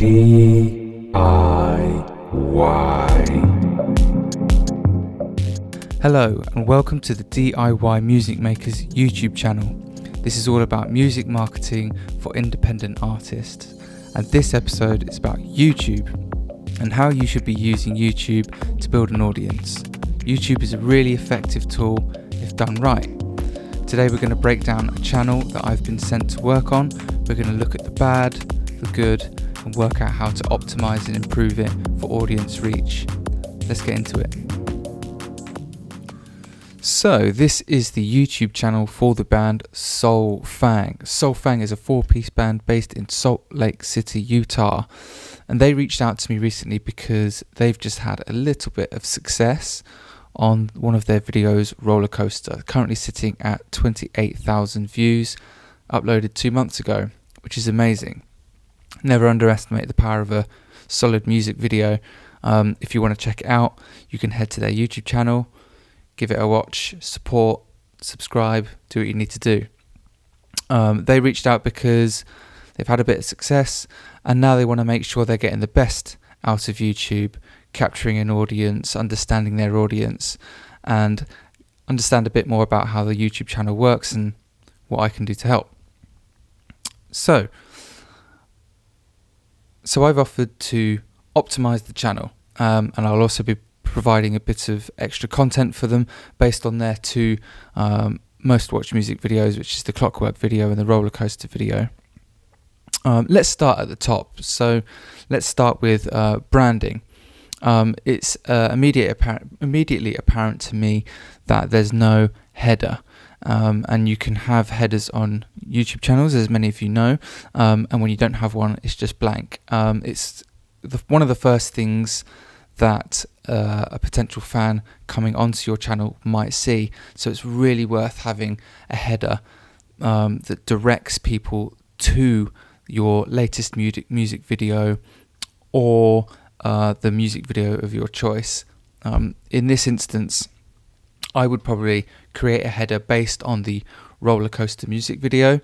DIY. Hello and welcome to the DIY Music Makers YouTube channel. This is all about music marketing for independent artists, and this episode is about YouTube and how you should be using YouTube to build an audience. YouTube is a really effective tool if done right. Today we're going to break down a channel that I've been sent to work on. We're going to look at the bad, the good, and work out how to optimize and improve it for audience reach. Let's get into it. So this is the YouTube channel for the band Soul Fang. Soul Fang is a 4-piece band based in Salt Lake City, Utah. And they reached out to me recently because they've just had a little bit of success on one of their videos, Roller Coaster, currently sitting at 28,000 views, uploaded 2 months ago, which is amazing. Never underestimate the power of a solid music video. If you want to check it out, you can head to their YouTube channel, give it a watch, support, subscribe, do what you need to do. They reached out because they've had a bit of success and now they want to make sure they're getting the best out of YouTube, capturing an audience, understanding their audience, and understand a bit more about how the YouTube channel works and what I can do to help. So I've offered to optimize the channel, and I'll also be providing a bit of extra content for them based on their two most watched music videos, which is the Clockwork video and the Roller Coaster video. Let's start at the top. So let's start with branding. It's immediately apparent to me that there's no header. And you can have headers on YouTube channels, as many of you know, and when you don't have one, it's just blank. It's one of the first things that a potential fan coming onto your channel might see, so it's really worth having a header that directs people to your latest music video or the music video of your choice. In this instance, I would probably create a header based on the Roller Coaster music video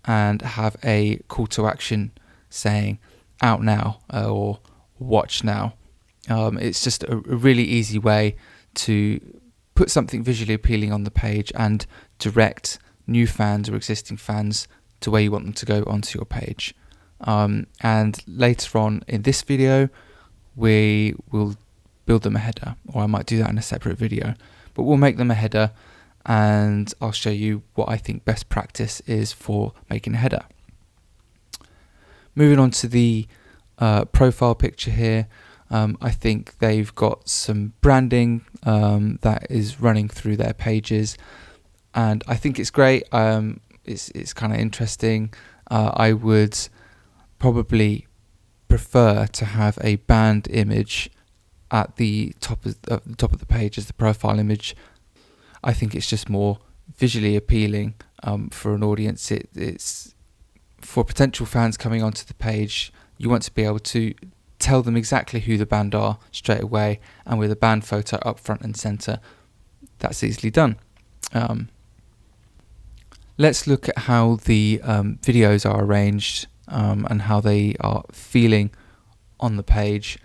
and have a call to action saying out now or watch now. It's just a really easy way to put something visually appealing on the page and direct new fans or existing fans to where you want them to go onto your page. And later on in this video, we will build them a header, or I might do that in a separate video, but we'll make them a header and I'll show you what I think best practice is for making a header. Moving on to the profile picture here, I think they've got some branding that is running through their pages, and I think it's great. It's kind of interesting. I would probably prefer to have a band image at the top of the page as the profile image. I think it's just more visually appealing for an audience. It's for potential fans coming onto the page. You want to be able to tell them exactly who the band are straight away, and with a band photo up front and center, that's easily done. Let's look at how the videos are arranged and how they are feeling on the page.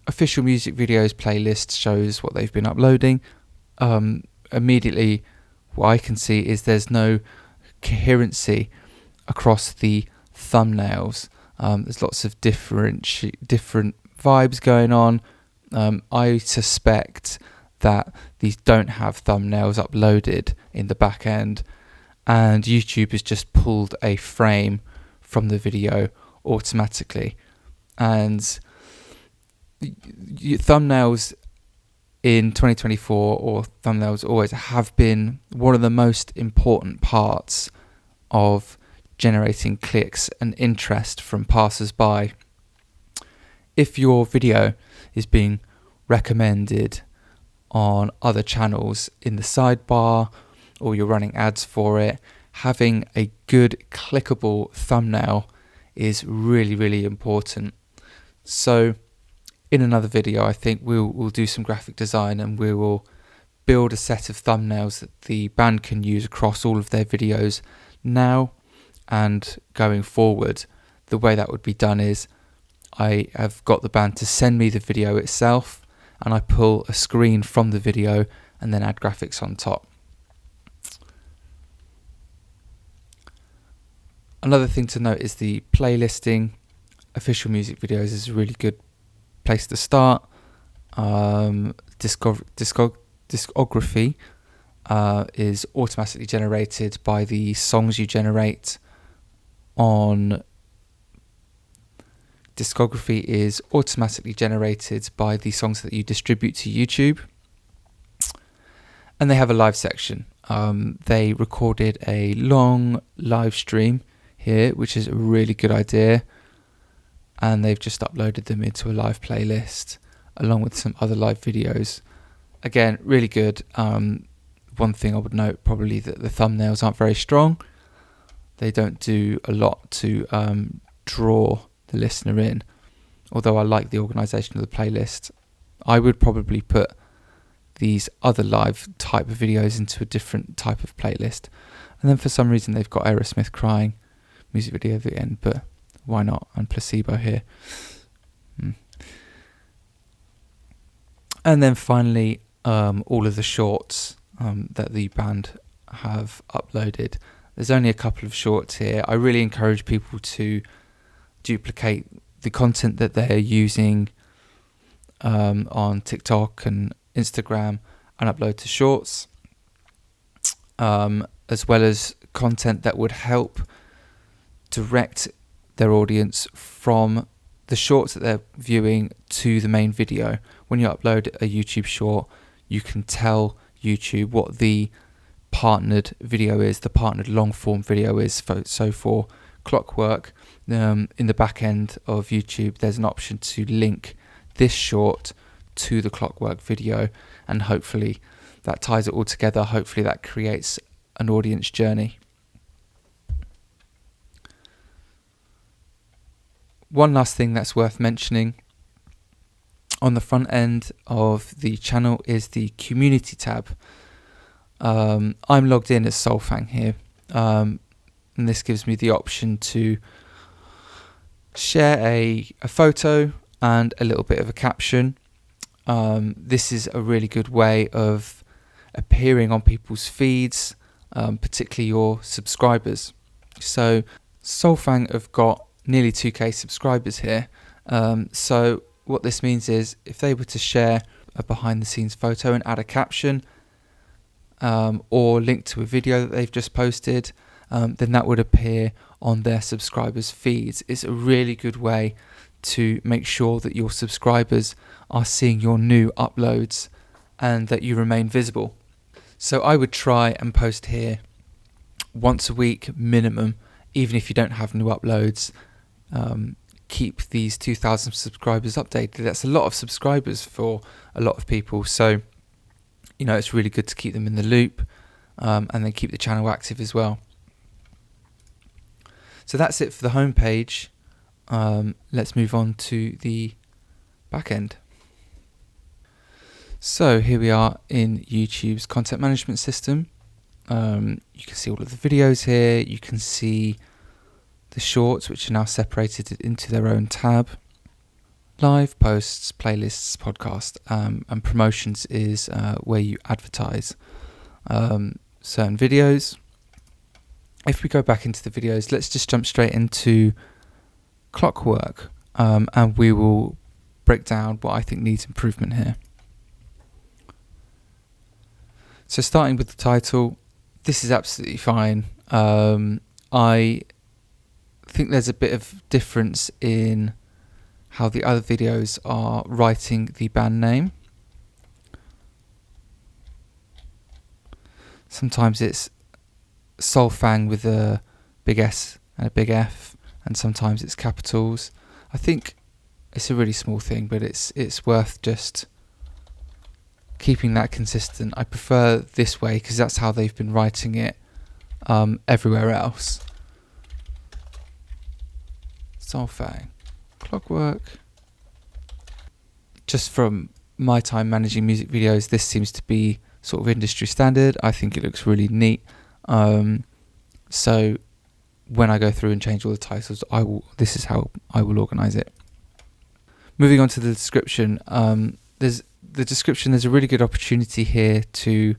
Official music videos playlist shows what they've been uploading. Immediately what I can see is there's no coherency across the thumbnails. There's lots of different vibes going on. I suspect that these don't have thumbnails uploaded in the back end, and YouTube has just pulled a frame from the video automatically. And thumbnails in 2024, or thumbnails always have been one of the most important parts of generating clicks and interest from passers-by. If your video is being recommended on other channels in the sidebar, or you're running ads for it, having a good clickable thumbnail is really, really important. So in another video, I think we'll do some graphic design and we will build a set of thumbnails that the band can use across all of their videos now and going forward, the way that would be done is I have got the band to send me the video itself, and I pull a screen from the video and then add graphics on top. Another thing to note is the playlisting. Official music videos is a really good place to start. Discography is automatically generated by the songs you generate on Discography is automatically generated by the songs that you distribute to YouTube. And they have a live section. They recorded a long live stream here, which is a really good idea. And they've just uploaded them into a live playlist along with some other live videos. Again, really good. One thing I would note probably that the thumbnails aren't very strong. They don't do a lot to draw the listener in, although I like the organisation of the playlist. I would probably put these other live type of videos into a different type of playlist, and then for some reason they've got Aerosmith crying music video at the end, but why not? And Placebo here. And then finally all of the shorts that the band have uploaded. There's only a couple of shorts here. I really encourage people to duplicate the content that they're using on TikTok and Instagram and upload to shorts, as well as content that would help direct their audience from the shorts that they're viewing to the main video. When you upload a YouTube short, you can tell YouTube what the partnered video is, the partnered long form video is. So for Clockwork, in the back end of YouTube, there's an option to link this short to the Clockwork video, and hopefully that ties it all together. Hopefully that creates an audience journey. One last thing that's worth mentioning on the front end of the channel is the community tab. I'm logged in as Solfang here, and this gives me the option to share a photo and a little bit of a caption. This is a really good way of appearing on people's feeds, particularly your subscribers. So Solfang have got nearly 2k subscribers here. So what this means is if they were to share a behind the scenes photo and add a caption, or link to a video that they've just posted, then that would appear on their subscribers' feeds. It's a really good way to make sure that your subscribers are seeing your new uploads and that you remain visible. So I would try and post here once a week minimum, even if you don't have new uploads. Keep these 2,000 subscribers updated. That's a lot of subscribers for a lot of people, so you know it's really good to keep them in the loop, and then keep the channel active as well. So that's it for the home page. Let's move on to the back end. So here we are in YouTube's content management system. You can see all of the videos here. You can see the shorts, which are now separated into their own tab. Live, posts, playlists, podcast, and promotions is where you advertise certain videos. If we go back into the videos, let's just jump straight into Clockwork, and we will break down what I think needs improvement here. So starting with the title, this is absolutely fine. I think there's a bit of difference in how the other videos are writing the band name. Sometimes it's Solfang with a big S and a big F, and sometimes it's capitals. I think it's a really small thing, but it's worth just keeping that consistent. I prefer this way because that's how they've been writing it everywhere else. Solfang, Clockwork. Just from my time managing music videos, this seems to be sort of industry standard. I think it looks really neat. So when I go through and change all the titles, this is how I will organise it. Moving on to the description, there's a really good opportunity here to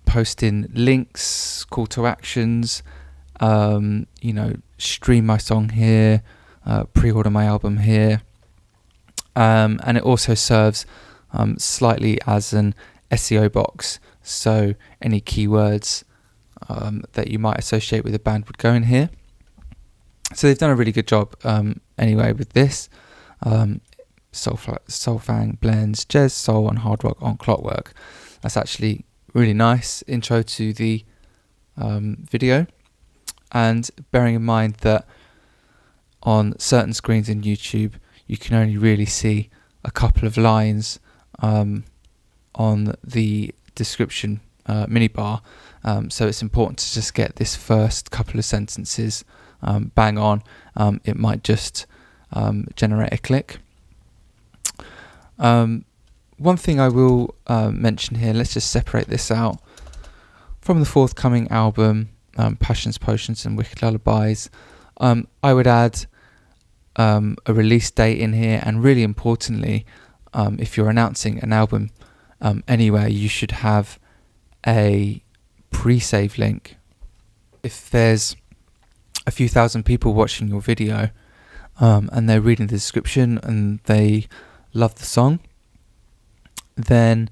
post in links, call to actions, stream my song here, pre-order my album here, and it also serves slightly as an SEO box, so any keywords that you might associate with a band would go in here. So they've done a really good job anyway with this. Soul fang blends jazz, soul and hard rock on Clockwork. That's actually really nice intro to the video, and bearing in mind that on certain screens in YouTube you can only really see a couple of lines on the description minibar, so it's important to just get this first couple of sentences bang on. It might just generate a click. One thing I will mention here, let's just separate this out from the forthcoming album, Passions, Potions and Wicked Lullabies. I would add a release date in here, and really importantly, if you're announcing an album anywhere, you should have a pre-save link. If there's a few thousand people watching your video and they're reading the description and they love the song, then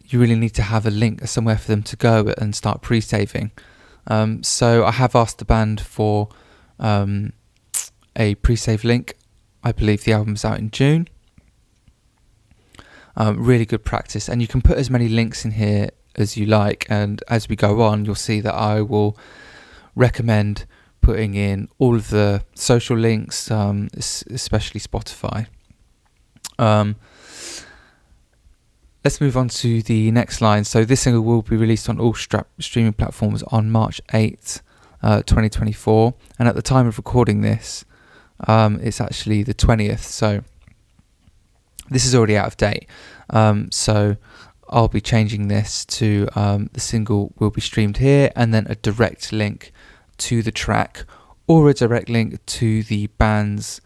you really need to have a link somewhere for them to go and start pre-saving. So I have asked the band for a pre-save link. I believe the album's out in June. Really good practice, and you can put as many links in here as you like, and as we go on you'll see that I will recommend putting in all of the social links, especially Spotify. Let's move on to the next line. So this single will be released on all streaming platforms on March 8th, 2024, and at the time of recording this it's actually the 20th, so this is already out of date. So I'll be changing this to the single will be streamed here, and then a direct link to the track, or a direct link to the band's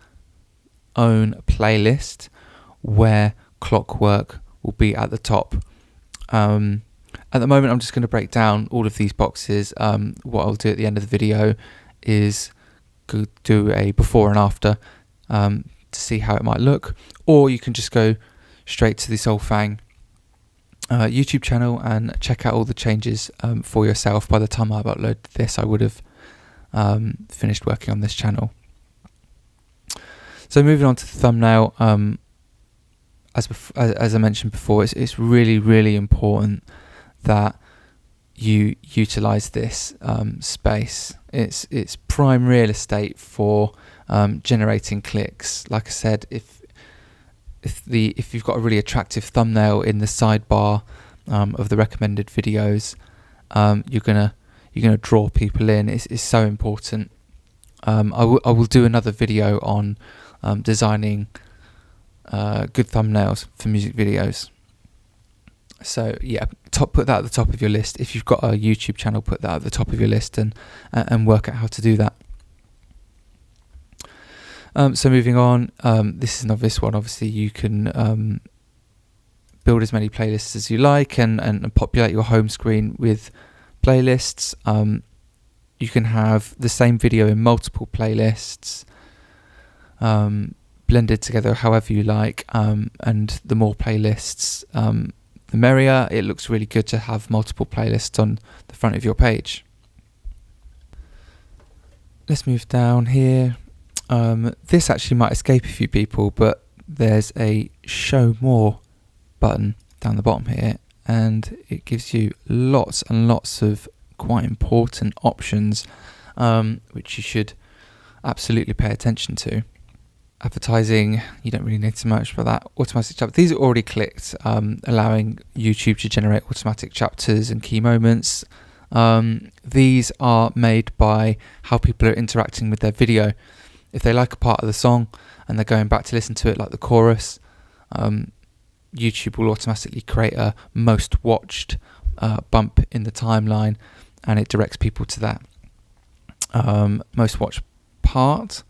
own playlist where Clockwork will be at the top. At the moment I'm just going to break down all of these boxes. What I'll do at the end of the video is do a before and after to see how it might look, or you can just go straight to the Soul Fang YouTube channel and check out all the changes for yourself. By the time I've uploaded this, I would have finished working on this channel. So moving on to the thumbnail, as I mentioned before, it's really, really important that you utilize this space. It's prime real estate for generating clicks. Like I said, if you've got a really attractive thumbnail in the sidebar of the recommended videos, you're gonna draw people in. It's so important. I will do another video on designing good thumbnails for music videos. So yeah, put that at the top of your list. If you've got a YouTube channel, put that at the top of your list and work out how to do that. So moving on, this is an obvious one. Obviously you can build as many playlists as you like and populate your home screen with playlists. You can have the same video in multiple playlists, blended together however you like, and the more playlists the merrier. It looks really good to have multiple playlists on the front of your page. Let's move down here. This actually might escape a few people, but there's a show more button down the bottom here, and it gives you lots and lots of quite important options which you should absolutely pay attention to. Advertising, you don't really need so much for that. Automatic chapters, these are already clicked, allowing YouTube to generate automatic chapters and key moments. These are made by how people are interacting with their video. If they like a part of the song and they're going back to listen to it, like the chorus, YouTube will automatically create a most watched bump in the timeline, and it directs people to that. most watched part,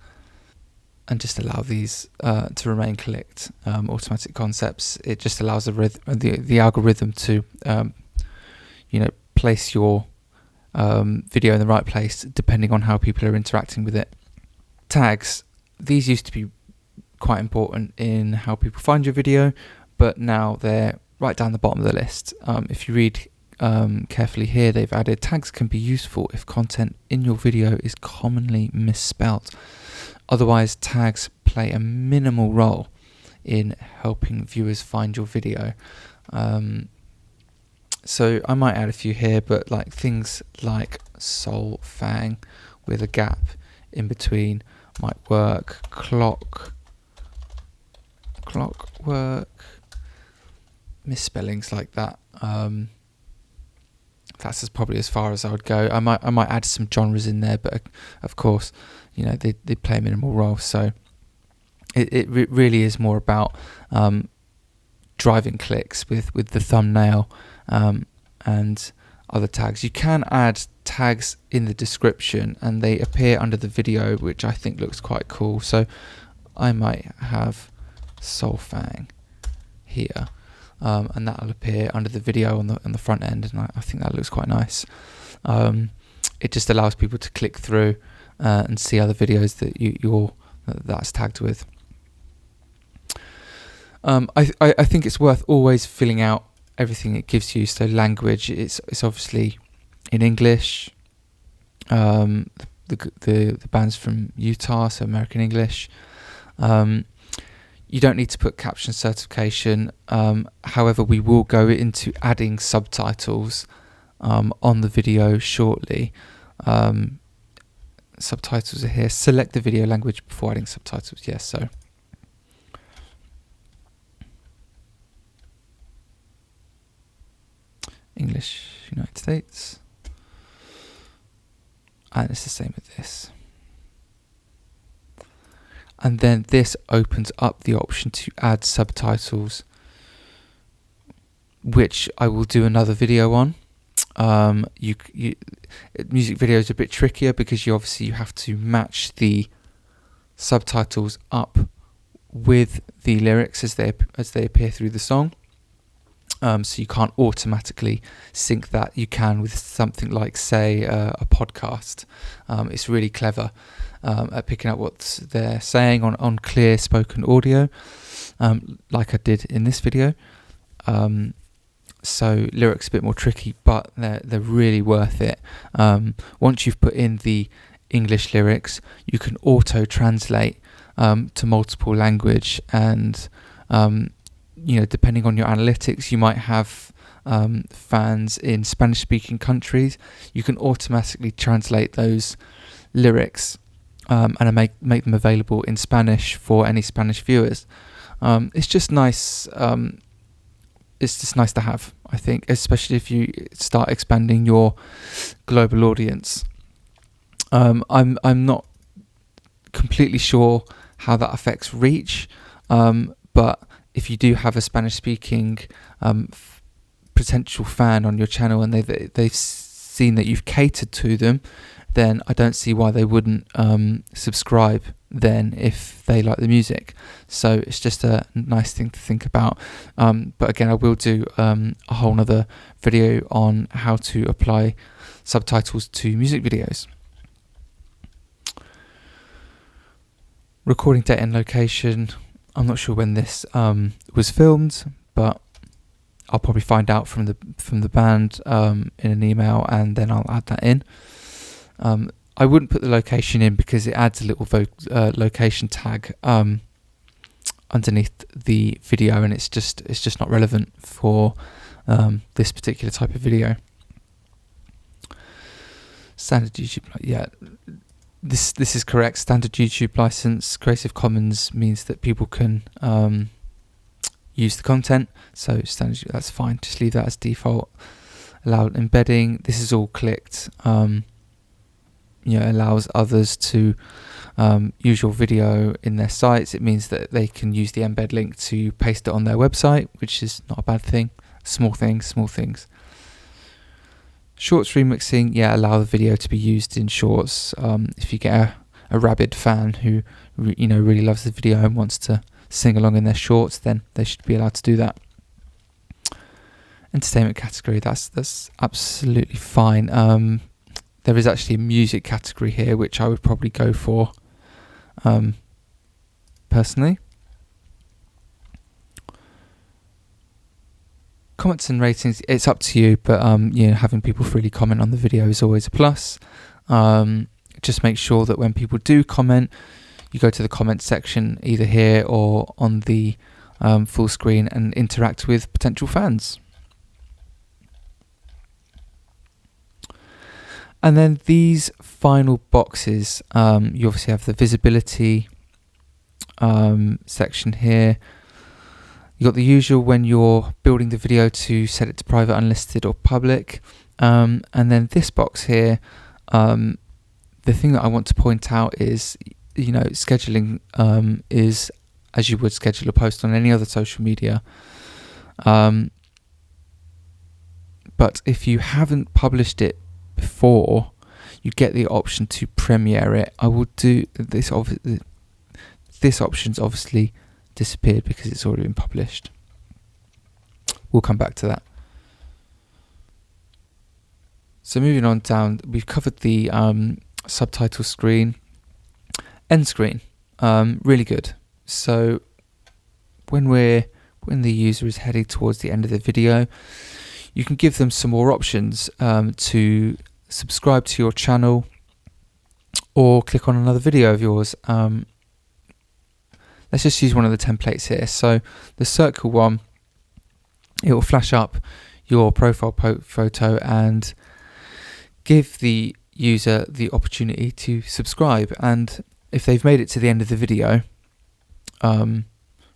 and just allow these to remain clicked. Automatic concepts, it just allows the algorithm to place your video in the right place depending on how people are interacting with it. Tags, these used to be quite important in how people find your video, but now they're right down the bottom of the list. If you read carefully here, they've added tags can be useful if content in your video is commonly misspelt. Otherwise, tags play a minimal role in helping viewers find your video. So I might add a few here, but like things like soul fang with a gap in between might work. Clock work. Misspellings like that. That's probably as far as I would go. I might add some genres in there, but of course, they play a minimal role. So it really is more about driving clicks with the thumbnail and other tags. You can add tags in the description, and they appear under the video, which I think looks quite cool. So I might have Soulfang here. And that'll appear under the video on the front end, and I think that looks quite nice. It just allows people to click through and see other videos that that's tagged with. I think it's worth always filling out everything it gives you. So language, it's obviously in English. The band's from Utah, so American English. You don't need to put caption certification. However, we will go into adding subtitles on the video shortly. Subtitles are here. Select the video language before adding subtitles. Yes, so. English, United States. And it's the same with this. And then this opens up the option to add subtitles, which I will do another video on. Music video is a bit trickier because you have to match the subtitles up with the lyrics as they appear through the song. So you can't automatically sync that. You can with something like, say, a podcast. It's really clever at picking up what they're saying on clear spoken audio, like I did in this video. So lyrics a bit more tricky, but they're really worth it. Once you've put in the English lyrics, you can auto-translate to multiple language, and depending on your analytics, you might have fans in Spanish-speaking countries. You can automatically translate those lyrics and make them available in Spanish for any Spanish viewers. It's just nice. It's just nice to have, I think, especially if you start expanding your global audience. I'm not completely sure how that affects reach, but if you do have a Spanish-speaking potential fan on your channel and they've seen that you've catered to them, then I don't see why they wouldn't subscribe then if they like the music. So it's just a nice thing to think about. But again, I will do a whole nother video on how to apply subtitles to music videos. Recording date and location. I'm not sure when this was filmed, but I'll probably find out from the band in an email, and then I'll add that in. I wouldn't put the location in because it adds a little location tag underneath the video, and it's just not relevant for this particular type of video. Standard YouTube, yeah. This is correct. Standard YouTube license. Creative Commons means that people can use the content. So standard, that's fine. Just leave that as default. Allowed embedding. This is all clicked. Allows others to use your video in their sites. It means that they can use the embed link to paste it on their website, which is not a bad thing. Small things. Shorts remixing, yeah, allow the video to be used in shorts. If you get a rabid fan who really loves the video and wants to sing along in their shorts, then they should be allowed to do that. Entertainment category, that's absolutely fine. There is actually a music category here, which I would probably go for personally. Comments and ratings, it's up to you, but having people freely comment on the video is always a plus. Just make sure that when people do comment, you go to the comment section either here or on the full screen and interact with potential fans. And then these final boxes, you obviously have the visibility section here. You got the usual when you're building the video to set it to private, unlisted or public. And then this box here, the thing that I want to point out is, scheduling is as you would schedule a post on any other social media. But if you haven't published it before, you get the option to premiere it. I will do this. This option's obviously disappeared because it's already been published. We'll come back to that. So moving on down, we've covered the subtitle screen, end screen, really good. So when the user is heading towards the end of the video, you can give them some more options to subscribe to your channel or click on another video of yours. Let's just use one of the templates here. So the circle one, it will flash up your profile photo and give the user the opportunity to subscribe. And if they've made it to the end of the video,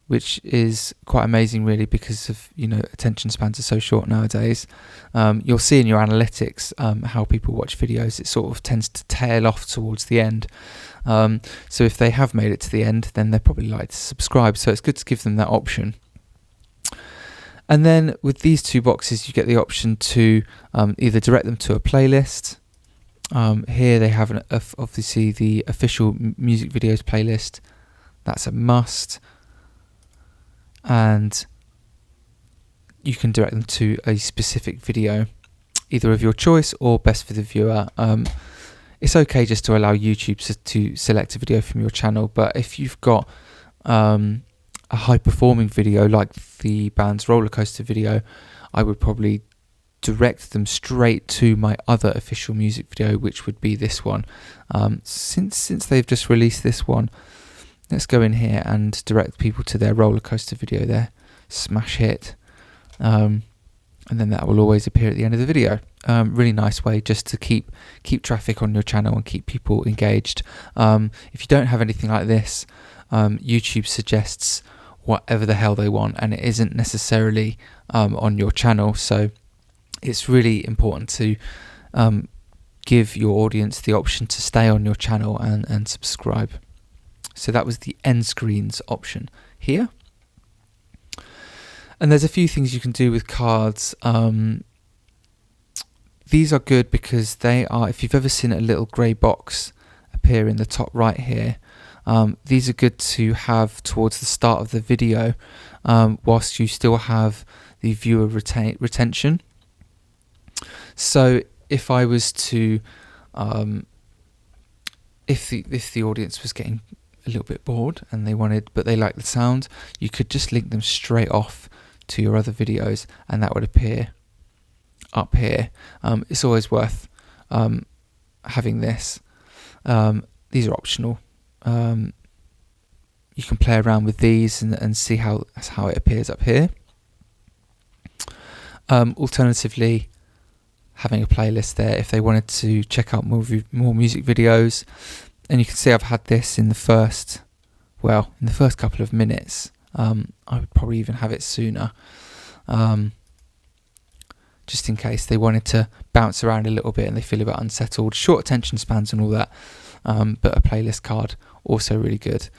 which is quite amazing really, because of attention spans are so short nowadays, you'll see in your analytics how people watch videos. It sort of tends to tail off towards the end. So if they have made it to the end, then they're probably likely to subscribe. So it's good to give them that option. And then with these two boxes, you get the option to either direct them to a playlist. Here they have obviously the official music videos playlist. That's a must. And you can direct them to a specific video, either of your choice or best for the viewer. It's okay just to allow YouTube to select a video from your channel, but if you've got a high performing video like the band's roller coaster video, I would probably direct them straight to my other official music video, which would be this one. Since they've just released this one, let's go in here and direct people to their roller coaster video, their smash hit, and then that will always appear at the end of the video. Really nice way just to keep traffic on your channel and keep people engaged. If you don't have anything like this, YouTube suggests whatever the hell they want, and it isn't necessarily on your channel. So it's really important to give your audience the option to stay on your channel and subscribe. So that was the end screens option here. And there's a few things you can do with cards. These are good because they are, if you've ever seen a little grey box appear in the top right here, these are good to have towards the start of the video, whilst you still have the viewer retention. So if I was to, if the audience was getting a little bit bored and but they like the sound, you could just link them straight off to your other videos, and that would appear up here. It's always worth having this. These are optional. You can play around with these and see how it appears up here. Alternatively, having a playlist there if they wanted to check out more music videos. And you can see I've had this in the first couple of minutes. I would probably even have it sooner, just in case they wanted to bounce around a little bit and they feel a bit unsettled. Short attention spans and all that, but a playlist card also really good.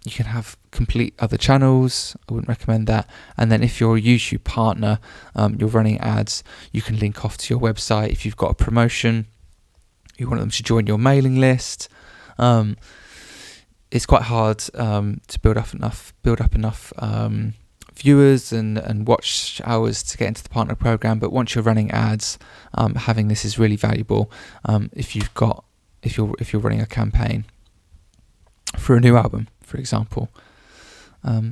You can have complete other channels. I wouldn't recommend that. And then if you're a YouTube partner, you're running ads, you can link off to your website. If you've got a promotion, you want them to join your mailing list. It's quite hard to build up enough viewers and watch hours to get into the partner program. But once you're running ads, having this is really valuable. If you're running a campaign for a new album, for example.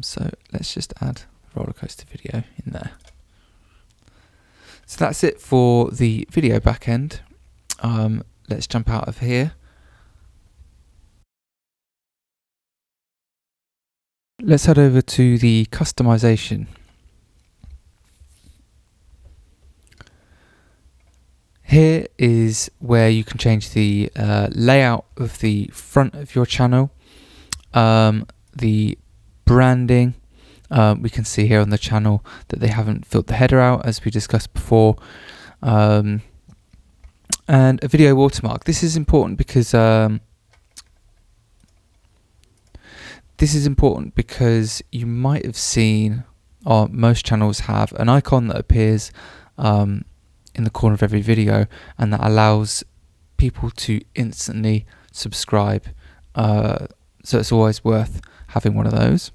So let's just add a roller coaster video in there. So that's it for the video backend. Let's jump out of here. Let's head over to the customization. Here is where you can change the layout of the front of your channel, the branding. We can see here on the channel that they haven't filled the header out, as we discussed before, and a video watermark. This is important because you might have seen, or most channels have, an icon that appears in the corner of every video, and that allows people to instantly subscribe. So it's always worth having one of those.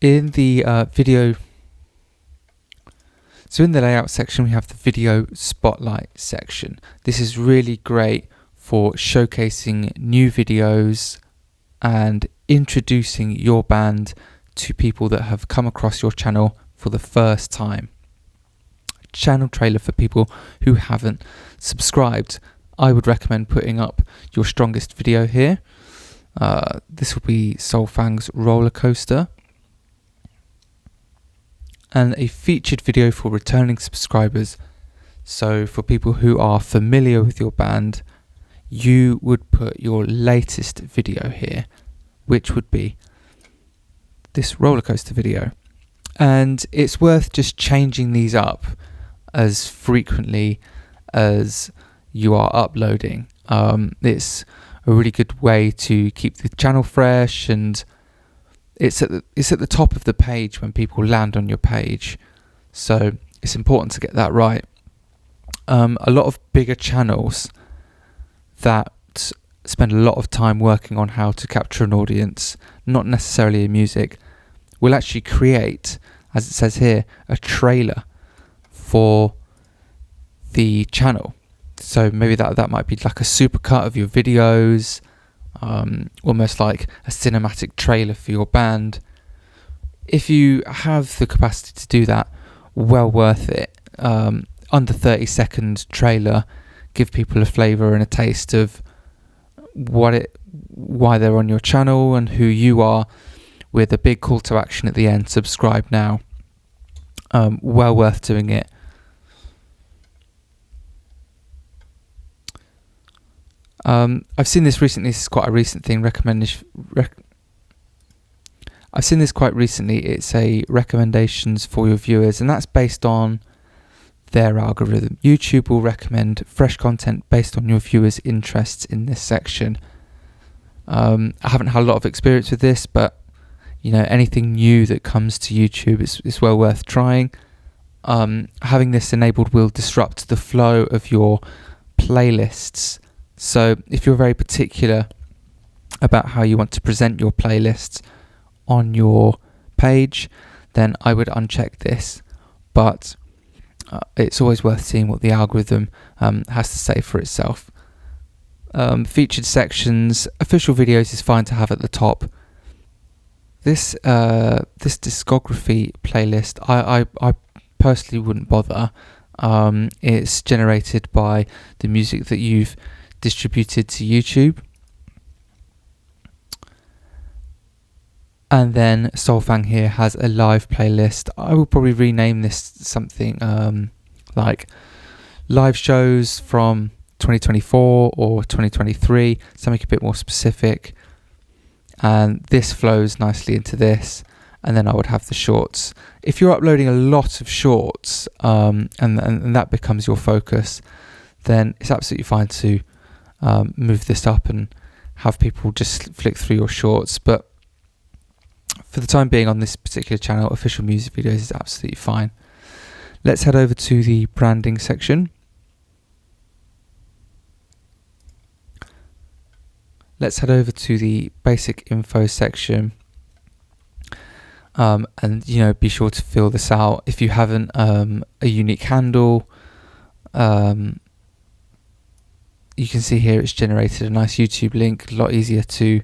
In the so in the layout section, we have the video spotlight section. This is really great for showcasing new videos and introducing your band to people that have come across your channel for the first time. Channel trailer for people who haven't subscribed. I would recommend putting up your strongest video here. This will be Solfang's Roller Coaster. And a featured video for returning subscribers. So for people who are familiar with your band, you would put your latest video here, which would be this roller coaster video. And it's worth just changing these up as frequently as you are uploading. It's a really good way to keep the channel fresh, and it's at the top of the page when people land on your page, so it's important to get that right. A lot of bigger channels that spend a lot of time working on how to capture an audience, not necessarily in music, will actually create, as it says here, a trailer for the channel. So maybe that might be like a supercut of your videos, almost like a cinematic trailer for your band. If you have the capacity to do that, well worth it. Under 30-second trailer, give people a flavour and a taste of why they're on your channel and who you are, with a big call to action at the end: subscribe now. Well worth doing it. I've seen this recently. This is quite a recent thing. I've seen this quite recently. It's a recommendations for your viewers, and that's based on their algorithm. YouTube will recommend fresh content based on your viewers' interests in this section. I haven't had a lot of experience with this, but anything new that comes to YouTube is well worth trying. Having this enabled will disrupt the flow of your playlists. So if you're very particular about how you want to present your playlists on your page, then I would uncheck this. But it's always worth seeing what the algorithm has to say for itself. Featured sections, official videos is fine to have at the top. This discography playlist, I personally wouldn't bother. It's generated by the music that you've distributed to YouTube. And then Solfang here has a live playlist. I will probably rename this something like live shows from 2024 or 2023, something a bit more specific. And this flows nicely into this. And then I would have the shorts. If you're uploading a lot of shorts and that becomes your focus, then it's absolutely fine to move this up and have people just flick through your shorts. But for the time being on this particular channel, official music videos is absolutely fine. Let's head over to the branding section. Let's head over to the basic info section. And be sure to fill this out. If you haven't a unique handle, you can see here it's generated a nice YouTube link, a lot easier to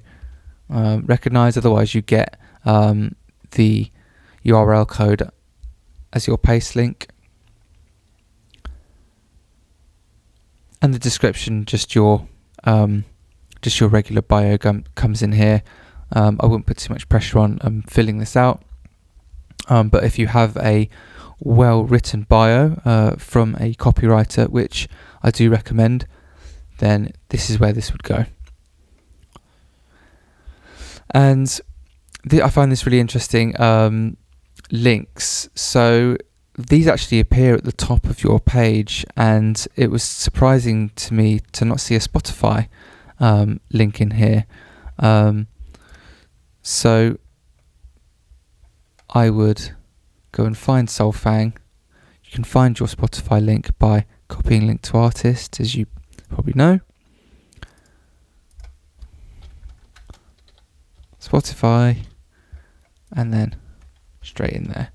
recognize. Otherwise you get the URL code as your paste link, and the description just your regular bio comes in here. I wouldn't put too much pressure on filling this out, but if you have a well written bio from a copywriter, which I do recommend, then this is where this would go. And I find this really interesting. Links. So these actually appear at the top of your page, and it was surprising to me to not see a Spotify link in here. So I would go and find Solfang. You can find your Spotify link by copying link to artist, as you probably know. Spotify, and then straight in there,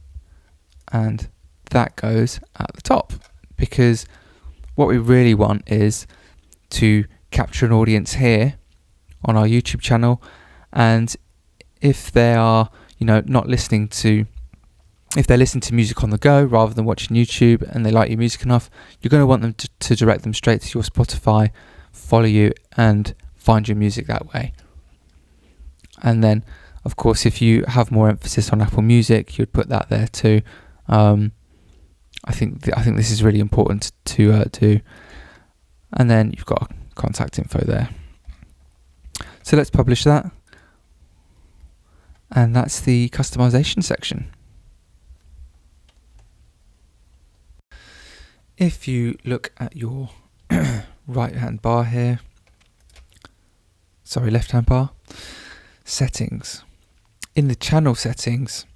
and that goes at the top, because what we really want is to capture an audience here on our YouTube channel, and if they are not listening to, if they're listening to music on the go rather than watching YouTube, and they like your music enough, you're going to want them to direct them straight to your Spotify, follow you and find your music that way. And then of course if you have more emphasis on Apple Music, you'd put that there too. I think this is really important to do. And then you've got contact info there. So let's publish that. And that's the customization section. If you look at your left hand bar, settings. In the channel settings,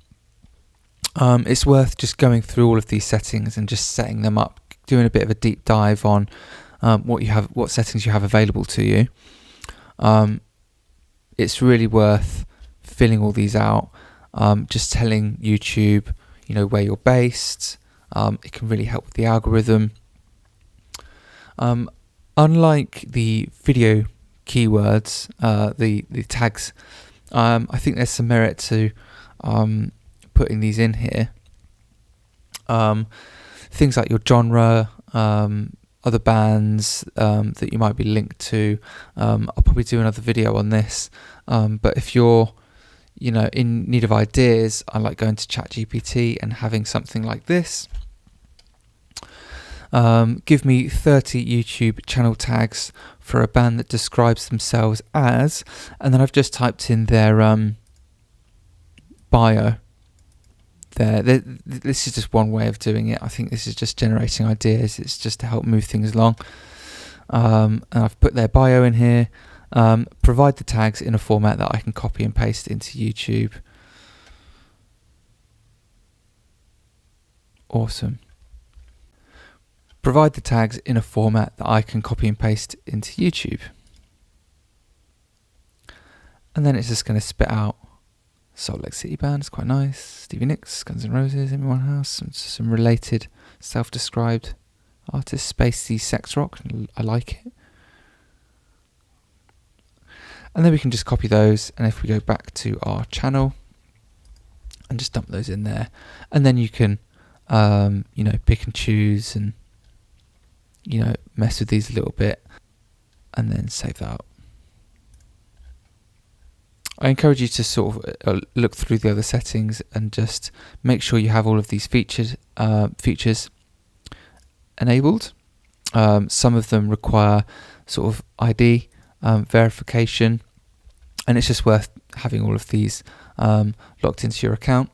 it's worth just going through all of these settings and just setting them up, doing a bit of a deep dive on what settings you have available to you. It's really worth filling all these out, just telling YouTube where you're based. It can really help with the algorithm. Unlike the video keywords, the tags, I think there's some merit to putting these in here. Things like your genre, other bands that you might be linked to. I'll probably do another video on this, but if you're in need of ideas, I like going to ChatGPT and having something like this. Give me 30 YouTube channel tags for a band that describes themselves as, and then I've just typed in their bio there. This is just one way of doing it. I think this is just generating ideas. It's just to help move things along. And I've put their bio in here. Provide the tags in a format that I can copy and paste into YouTube. Awesome. Provide the tags in a format that I can copy and paste into YouTube. And then it's just going to spit out Salt Lake City band, it's quite nice. Stevie Nicks, Guns N' Roses, Amy Winehouse, some related self-described artists. Spacey sex rock, I like it. And then we can just copy those, and if we go back to our channel and just dump those in there, and then you can pick and choose and mess with these a little bit, and then save that up. I encourage you to sort of look through the other settings and just make sure you have all of these features enabled. Some of them require sort of ID verification, and it's just worth having all of these locked into your account.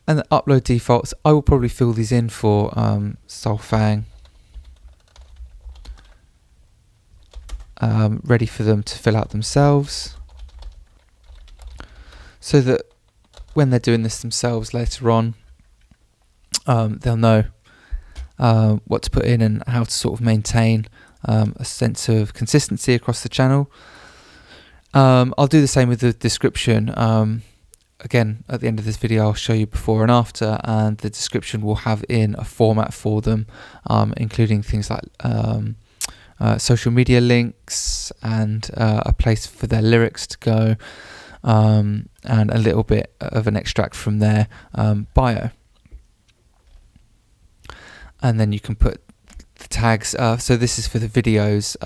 And the upload defaults, I will probably fill these in for Solfang. ready for them to fill out themselves, so that when they're doing this themselves later on, they'll know what to put in and how to sort of maintain a sense of consistency across the channel. I'll do the same with the description. Again, at the end of this video, I'll show you before and after, and the description will have in a format for them, including things like social media links and a place for their lyrics to go, and a little bit of an extract from their bio. And then you can put the tags. So this is for the videos,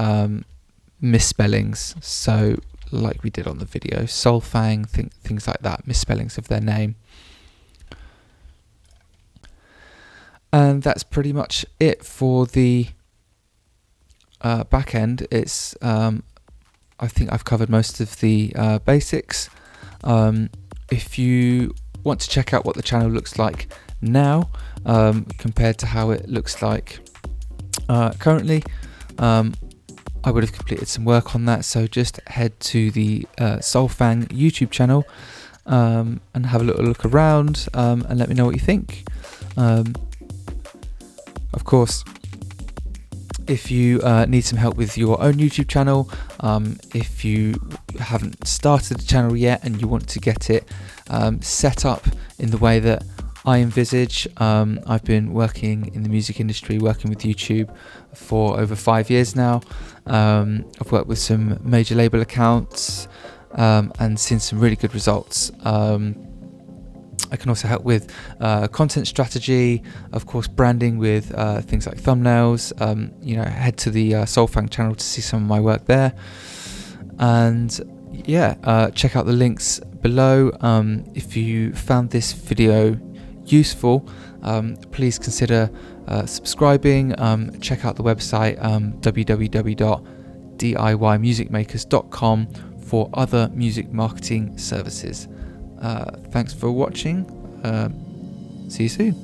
misspellings. So like we did on the video, Solfang, things like that, misspellings of their name. And that's pretty much it for the back end. It's I think I've covered most of the basics. If you want to check out what the channel looks like now compared to how it looks like currently, I would have completed some work on that, so just head to the Solfang YouTube channel and have a little look around, and let me know what you think. Of course, if you need some help with your own YouTube channel, if you haven't started the channel yet and you want to get it set up in the way that I envisage, I've been working in the music industry, working with YouTube for over 5 years now. I've worked with some major label accounts and seen some really good results. I can also help with content strategy, of course branding with things like thumbnails. Head to the Solfang channel to see some of my work there. And check out the links below. If you found this video useful, please consider subscribing. Check out the website www.diymusicmakers.com for other music marketing services. Thanks for watching. See you soon.